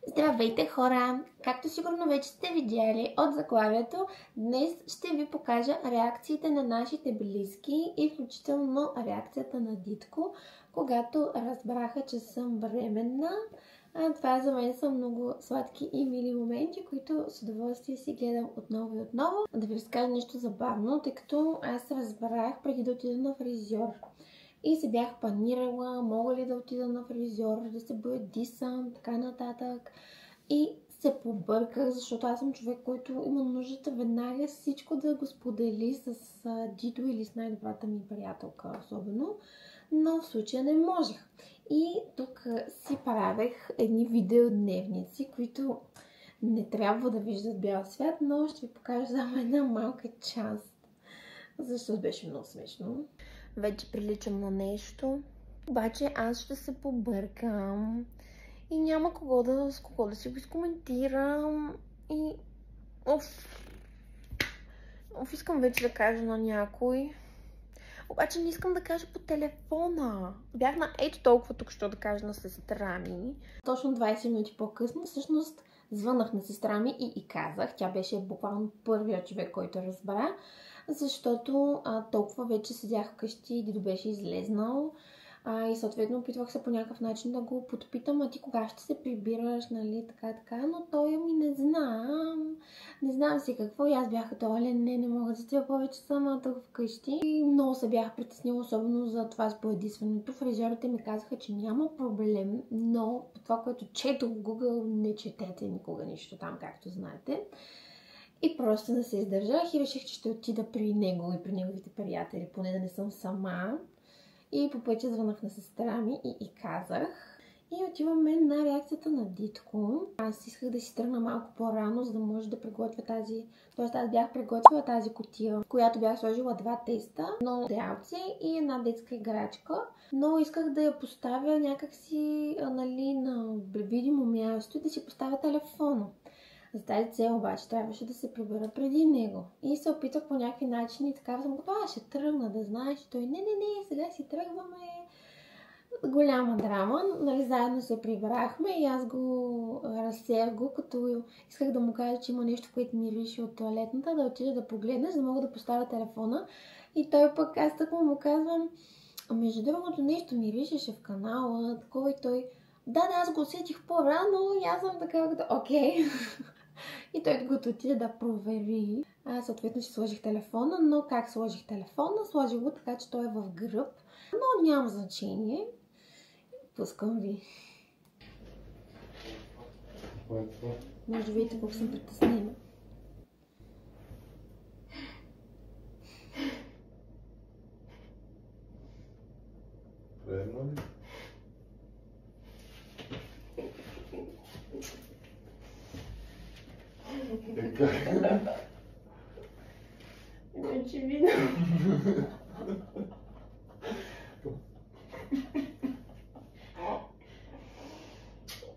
Здравейте хора! Както сигурно вече сте видяли от заглавието, днес ще ви покажа реакциите на нашите близки и включително реакцията на Дитко, когато разбраха, че съм бременна. Това за мен са много сладки и мили моменти, които с удоволствие си гледам отново и отново. Да ви разкажа нещо забавно, тъй като аз разбрах преди да отида на фризьор. И се бях планирала, мога ли да отида на фризьор, да се боядисам, така нататък. И се побърках, защото аз съм човек, който има нуждата веднага всичко да го сподели с Дидо или с най-добрата ми приятелка особено. Но в случая не можех. И тук си правех едни видеодневници, които не трябва да виждат бял свят, но ще ви покажа само една малка част, защото беше много смешно. Вече приличам на нещо, обаче аз ще се побъркам и няма с кого да си го изкоментирам и искам вече да кажа на някой, обаче не искам да кажа по телефона. Бях на ето толкова тук, що да кажа на сестра ми. Точно 20 минути по-късно всъщност звънах на сестра ми и казах, тя беше буквално първият човек, който разбра, защото толкова вече седях вкъщи, Дидо беше излезнал и съответно опитвах се по някакъв начин да го подпитам, а ти кога ще се прибираш, нали, така, но той ми не знам си какво и аз бях доле, не мога да стоя повече сама тук вкъщи и много се бях притеснила, особено за това с боядисването. Фризьорите ми казаха, че няма проблем, но по това, което четох в Google, не четете никога нищо там, както знаете. И просто да се издържах и реших, че ще отида при него и при неговите приятели, поне да не съм сама. И по пътя звънах на сестра ми и казах. И отиваме на реакцията на Дитко. Аз исках да си тръгна малко по-рано, за да може да приготвя тази... Тоест аз бях приготвила тази кутия, в която бях сложила 2 теста, но дрялци и една детска играчка. Но исках да я поставя някакси, нали, на видимо място и да си поставя телефона. За тази цел обаче трябваше да се прибера преди него. И се опитах по някакви начини и така съм готова, ще тръгна, да знаеш. Той не, сега си тръгваме. Голяма драма, нали, заедно се прибрахме и аз го разсеях като исках да му кажа, че има нещо, което мирише от тоалетната, да отида да погледна, за да мога да поставя телефона. И той пък, аз така му казвам, между другото нещо миришеше в канала, такова и той, да, аз го усетих по-рано и аз съм така, като окей. И той като отиде да провери. Аз съответно си сложих телефона, но как сложих телефона? Сложих го така, че той е в гръб. Но няма значение. Пускам ви. Може да видите колко съм притеснена. Вредно ли? Очевидно.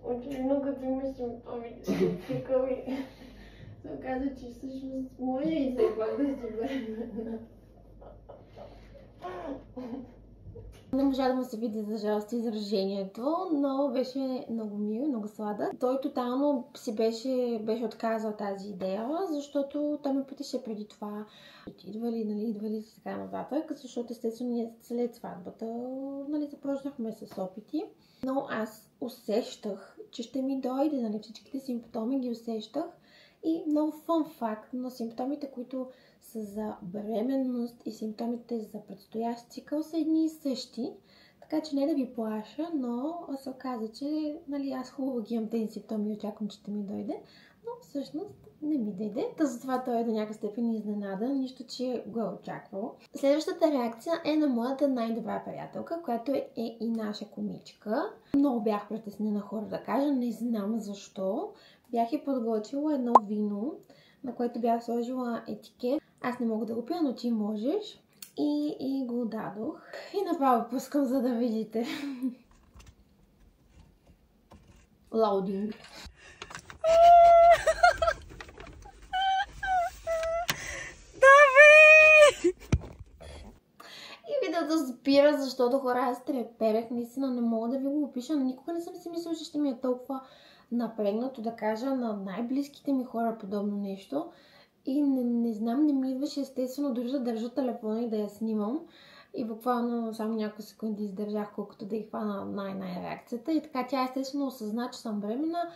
Очевидно, като имаш симптомите, се оказа, че всъщност може и все пак да си бременна. Не можа да му се види за жалост изражението, но беше много мил, много сладък. Той тотално си беше отказал тази идея, защото той ме питаше преди това идва ли и така нататък, защото естествено ние след сватбата, нали, започнахме с опити. Но аз усещах, че ще ми дойде, нали, всичките симптоми ги усещах. И много фън факт, но симптомите, които са за бременност и симптомите за предстоящ цикъл са едни и същи. Така че не да ви плаша, но се оказа, че, нали, аз хубаво ги имам тези симптоми и очаквам, че ще ми дойде. Но всъщност не ми дойде. Затова той е до някакъв степен изненадан, нищо, че го е очаквал. Следващата реакция е на моята най-добра приятелка, която е и наша комичка. Много бях притеснена, хора, да кажа, не знам защо. Бях и подготвила едно вино, на което бях сложила етикет. Аз не мога да го пия, но ти можеш. И го дадох. И направо пускам, за да видите. Лаудинг. И видеото спира, защото хора аз треперех. Наистина не мога да ви го опиша, но никога не съм си мислила, че ще ми е толкова напрегнато да кажа на най-близките ми хора подобно нещо. И не знам, не ми идваше естествено дори да държа телефона и да я снимам. И буквално само няколко секунди издържах, колкото да й хвана най-реакцията. И така тя естествено осъзна, че съм бременна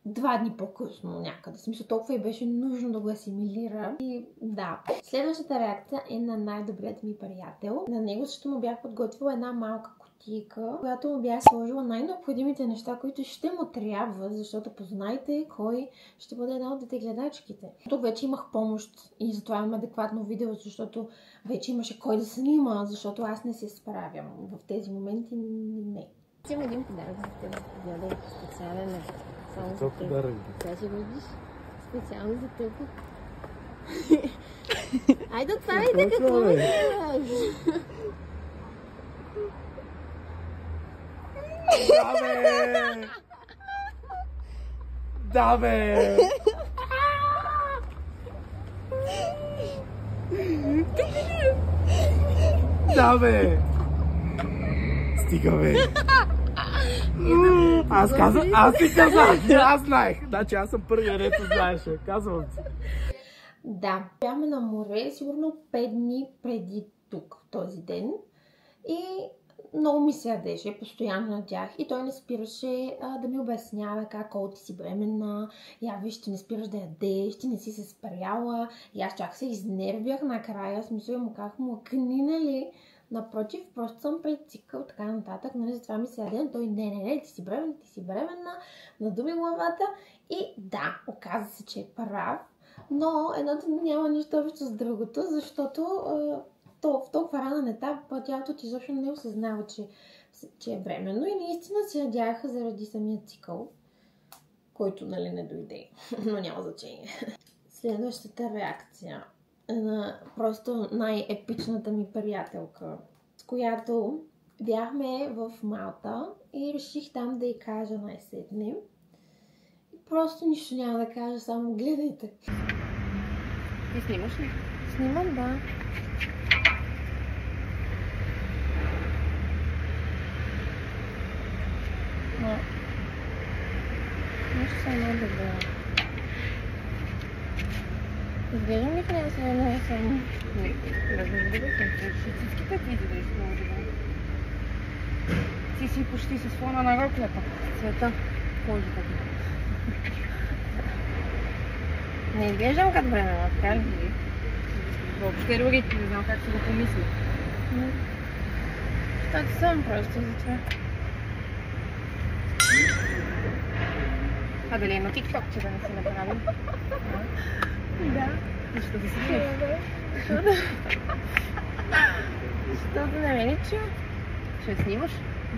2 дни по-късно някъде. В смисъл, толкова и беше нужно да го асимилира. И да. Следващата реакция е на най-добрият ми приятел. На него също му бях подготвила една малка кутийка, която му бях сложила най-необходимите неща, които ще му трябва, защото познайте кой ще бъде една от детегледачките. Тук вече имах помощ и затова имам адекватно видео, защото вече имаше кой да снима, защото аз не се справям. В тези моменти не. Имам един подарък за теб. Гледай, специален е. Само за теб. Сега ще видиш. Специално за теб. Айде, отваряйте какво ми гледаш! Да, бе! Да, бе! Да, бе! Стига, бе! Аз ти казах, аз знаех. Значи аз съм първият, дето знаеше. Казвам ти. Да, бяхме на море, сигурно 5 дни преди тук, този ден. И много ми се ядеше, постоянно на тях. И той не спираше да ми обяснява как, ти си бременна, я виж, ще не спираш да ядеш, ти не си се спряла. И аз чак се изнервях накрая, смисъл му казах му, нали? Напротив, просто съм пред цикъл, така нататък, нали, затова ми се яде. Той не, ти си бременна, надуми главата. И да, оказа се, че е прав, но едното няма нищо общо с другото, защото в толкова ранен етап тялото ти изобщо не осъзнава, че е временно и наистина се ядяха заради самия цикъл, който, нали, не дойде, но няма значение. Следващата реакция на просто най-епичната ми приятелка, с която бяхме в Малта и реших там да й кажа най-сетне. Просто нищо няма да кажа, само гледайте. Ти снимаш ли? Снимам, да. Но нищо съм най-добра. Изглеждам ли в нея се едно само? Не, размежду добре съм. Всичките ти изглеждаш много добре. Ти си почти с фона на роклята. Цвета. Кожата ти. Не изглеждам като бременна, така ли? Въобще другите, не знам как си го помисли. Защото съм просто за това. А дали има TikTok, че да не си направим? Да. Защо да си криеш? Защото не ме личи. Ще снимаш?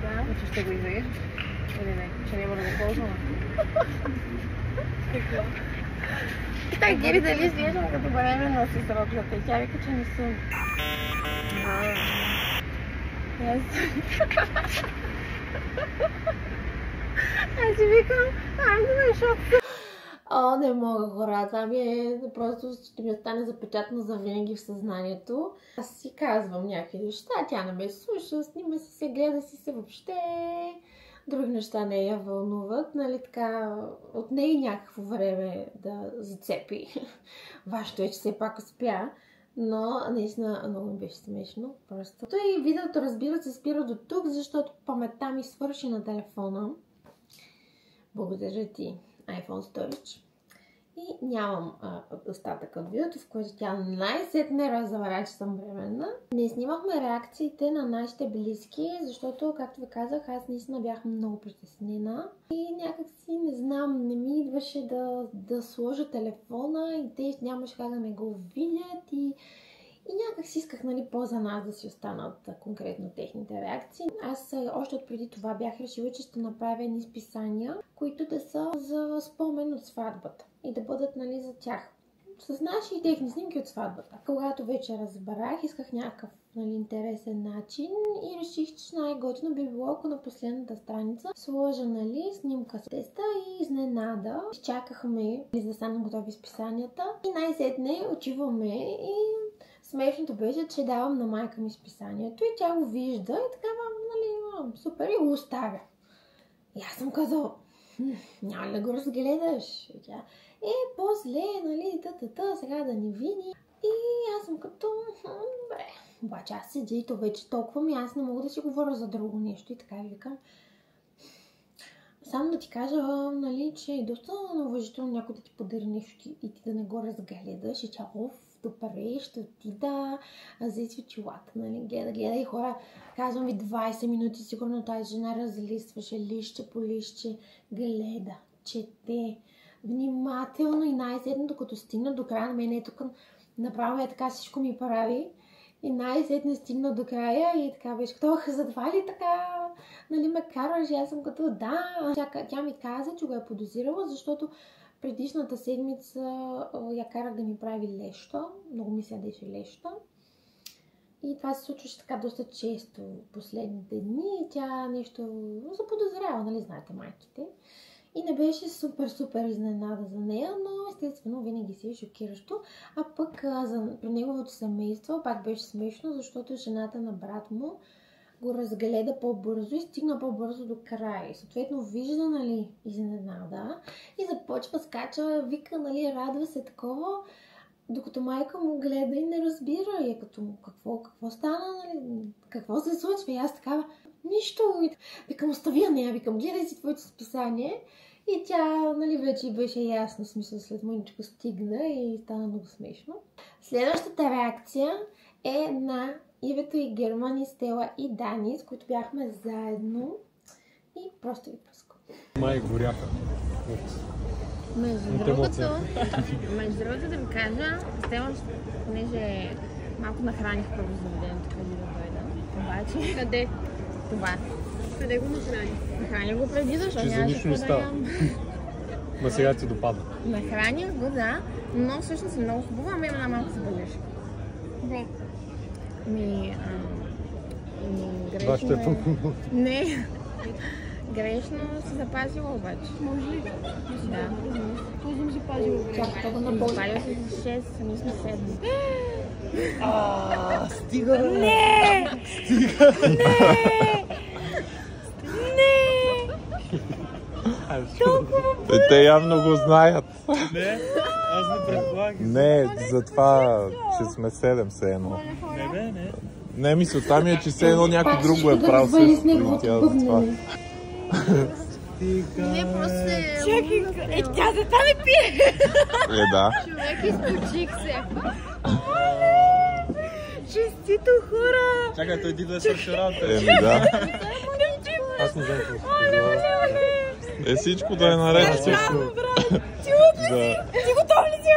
Да. Че ще го изрежеш? Или не? Че няма да го ползваме? Какво? Питах Гери дали изглеждам като бременна с роклята и тя вика, че не съм. Аз си викам, защото... не мога, хора. Това ми е просто, ще ми остане запечатано завинаги в съзнанието. Аз си казвам някакви неща, тя не ме слуша, снима си се, гледа си се въобще. Други неща не я вълнуват, нали така, от нея някакво време да зацепи. Важното е, че все пак успя, но наистина много ми беше смешно, просто. И видеото, разбира се, спира до тук, защото паметта ми свърши на телефона. Благодаря ти, iPhone Storage. И нямам остатък от видеото, в което тя най-сетне разбра, че съм бременна. Не снимахме реакциите на нашите близки, защото, както ви казах, аз наистина бях много притеснена. И някакси, не знам, не ми идваше да сложа телефона и те нямаше как да ме го видят и някак си исках, нали, по-за нас да си останат конкретно техните реакции. Аз още от преди това бях решила, че ще направя едни списания, които да са за спомен от сватбата и да бъдат, нали, за тях. С наши и техни снимки от сватбата. Когато вече разбрах, исках някакъв, нали, интересен начин и реших, че най-готино би било, ако на последната страница сложа, нали, снимка с теста и изненада. Изчакахме да станат готови списанията и най-сетне отиваме и смешното беше, че давам на майка ми списанието и тя го вижда и така, нали, супер, и го оставя. И аз съм казала, Няма ли да го разгледаш? И тя, по-зле, нали, сега да ни види. И аз съм като, добре. Обаче аз седя и то вече толкова ми, аз не мога да си говоря за друго нещо и така ви викам. Само да ти кажа, нали, че е доста неуважително някой да ти подари нещо и ти да не го разгледаш. И тя, добре, ще отида, взе светилата, нали, гледа и хора. Казвам ви 20 минути, сигурно тази жена разлистваше лище по лище, гледа, чете, внимателно и най-сетно, докато стигна до края на мен, тук направо така всичко ми прави. И най-сетне стигна до края и така беше като, затова ли така, нали, ме караш? И аз съм като, да. Тя ми каза, че го е подозирала, защото предишната седмица я карах да ми прави леща. Много ми седеше леща. И това се случваше така доста често последните дни. И тя нещо заподозрява, нали, знаете майките. И не беше супер изненада за нея, но естествено винаги си е шокиращо. А пък при неговото семейство пак беше смешно, защото жената на брат му го разгледа по-бързо и стигна по-бързо до края. Съответно вижда, нали, изненада и започва, скача, вика, нали, радва се такова, докато майка му гледа и не разбира. И е като, какво стана, нали, какво се случва? И аз такава, нищо. Викам, остави я нея, викам, гледай си твоето списание. И тя, нали, вече беше ясно, смисъл, след мъничко стигна и стана много смешно. Следващата реакция е на Ивето и Герман, и Стела и Дани, с които бяхме заедно. И просто ви пускам. Май горяха. Между другото да ви кажа, Стела, понеже малко нахраних първо заведението преди да дойда. Обаче... Къде? Това. Къде го нахрани? Нахраних го преди, защото нямаше какво да ям. Ма сега ти допада. Нахраних го, да, но всъщност е много хубаво, ама има една малка забележка. Да. Грешно е... Не, грешно се запазила обаче. Може ли? Да. Кой съм си пазила време? Запалил се за 6, ние сме 7. Стига! Не! Те явно го знаят. Не, аз не предполагам. Не, затова, че сме 7 все едно. Не. Не, мисълта ми е, че все едно някой друг го е правил същото и тя затова. Не, просто се... Чакай, тя за това не пие! Да. Човек изпочих се. Честито, хора! Чакай, той иди да свърши работа. Да. Аз не знам какво. Всичко да е наред. Ти готов ли си,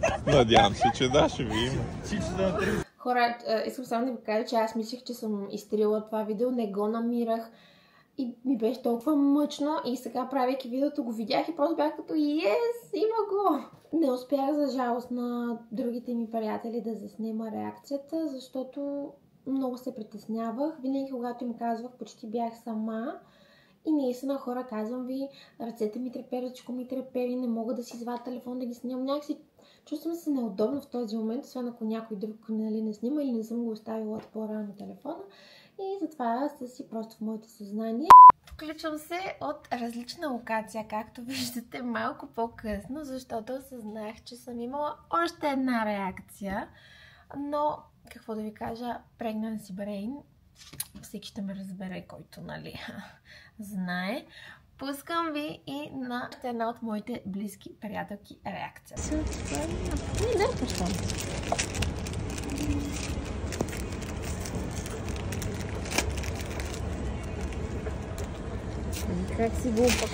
брат? Надявам се, че да, ще ви има. Хора, искам само да ви кажа, че аз мислех, че съм изтрила това видео, не го намирах и ми беше толкова мъчно и сега, правейки видеото, го видях и просто бях като yes, има го! Не успях за жалост на другите ми приятели да заснема реакцията, защото много се притеснявах. Винаги, когато им казвах, почти бях сама. И наистина, хора, казвам ви, ръцете ми трепери, ръчко ми трепери, не мога да си извадя телефон да ги снимам. Някакси чувствам се неудобно в този момент, освен ако някой друг, нали, не снима или не съм го оставила от по-рано телефона. И затова са си просто в моето съзнание. Включвам се от различна локация, както виждате, малко по-късно, защото осъзнах, че съм имала още една реакция. Но, какво да ви кажа, pregnant си брейн. Всеки ще ме разбере, който, нали, знае. Пускам ви и на една от моите близки приятелки реакция. Не почвам. Как си глупа.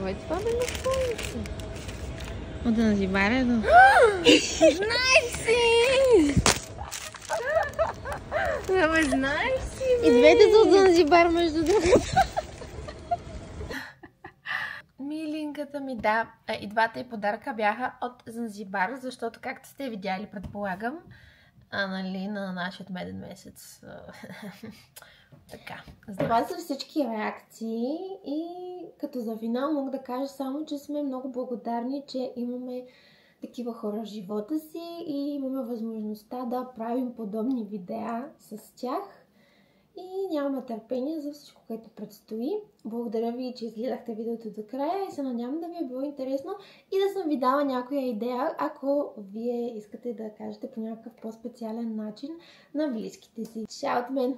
Кой това бе на слънце? От Занзибар до... Знаеш си! Абе, знаеш си, бе! И двете са от Занзибар, между другото. Милинката ми, да. И двата и подарка бяха от Занзибар, защото, както сте видяли, предполагам, нали, на нашия меден месец. Така. Това са всички реакции и като за финал мога да кажа само, че сме много благодарни, че имаме такива хора в живота си и имаме възможността да правим подобни видеа с тях. И нямаме търпение за всичко, което предстои. Благодаря ви, че изгледахте видеото до края и се надявам да ви е било интересно и да съм ви дала някоя идея, ако вие искате да кажете по някакъв по-специален начин на близките си. Чао от мен!